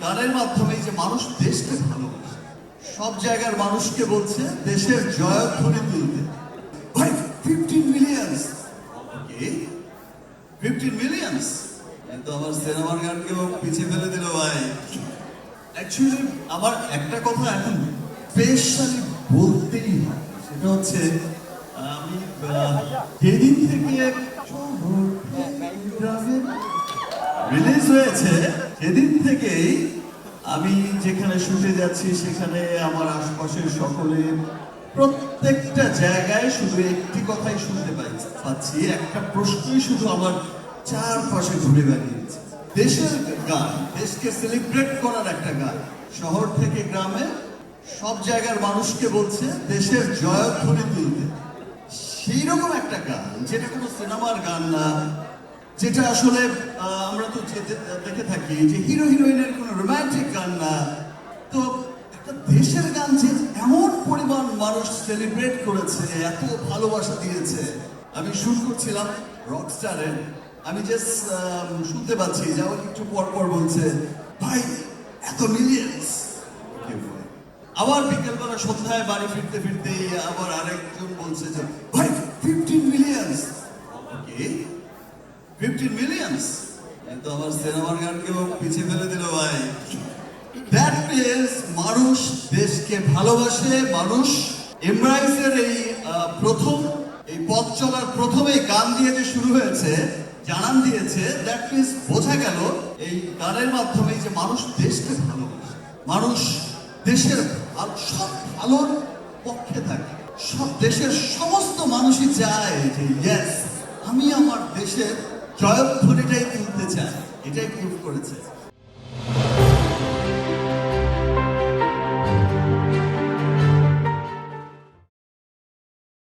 গানের মাধ্যমে যে মানুষ দেশকে ভালোবাসে, সব জায়গার মানুষকে বলছে দেশের জয়ধ্বনি তুলতে। ভাই 15 মিলিয়নস, ওকে 15 মিলিয়নস, কিন্তু আমার সিনেমার গানকেও পিছিয়ে ফেলে দিল ভাই। অ্যাকচুয়ালি আমার একটা কথা এখন স্পেশালি বলতেই হয়, সেটা হচ্ছে আমি যেদিন থেকে রিলিজ হয়েছে সেদিন থেকেই আমি যেখানে শুটে যাচ্ছি সেখানে আমার আশপাশের সকলে প্রত্যেকটা জায়গায় শুধু একটি কথাই শুনতে পাচ্ছি, একটা প্রশ্নই শুধু আমার চারপাশে ঘুরে বেড়িয়েছে। দেশের গান, দেশকে সেলিব্রেট করার একটা গান, শহর থেকে গ্রামে সব জায়গার মানুষকে বলছে দেশের জয়ধ্বনি তুলতে। সেই রকম একটা গান, যেটা কোনো সিনেমার গান না, যেটা আসলে আমরা তো দেখে থাকি যে হিরো হিরোইনের কোনো রোমান্টিক গান না, তো একটা দেশের গান যে এমন পরিমাণ মানুষ সেলিব্রেট করেছে, এত ভালোবাসা দিয়েছে। আমি শুট করছিলাম রকস্টারের, আমি জাস্ট শুনতে পাচ্ছি যে আমাকে একটু পর পর বলছে ভাই এত মিলিয়ন্স। আবার বিকেলবেলা সন্ধ্যায় বাড়ি ফিরতে ফিরতে আবার আরেকজন বলছে যে ভাই 15 মিলিয়ন্স, ওকে 15 মিলিয়ন্স, কিন্তু আমার সিনেমার গানকেও পিছিয়ে ফেলে দিল ভাই। দ্যাট মিনস মানুষ দেশকে ভালোবাসে, মানুষ এমরাইজের এই প্রথম এই পথ চলার প্রথমে গান দিয়ে যে শুরু হয়েছে, জানান দিয়েছে, দ্যাট মিনস বোঝা গেল এই গানের মাধ্যমে যে মানুষ দেশকে ভালোবাসে, মানুষ দেশের সব ভালোর পক্ষে থাকে, সব দেশের সমস্ত মানুষই চায় যে ইয়েস আমি আমার দেশের জয়ধ্বনিটাই তুলতে চাই, এটাই প্রুভ করেছে।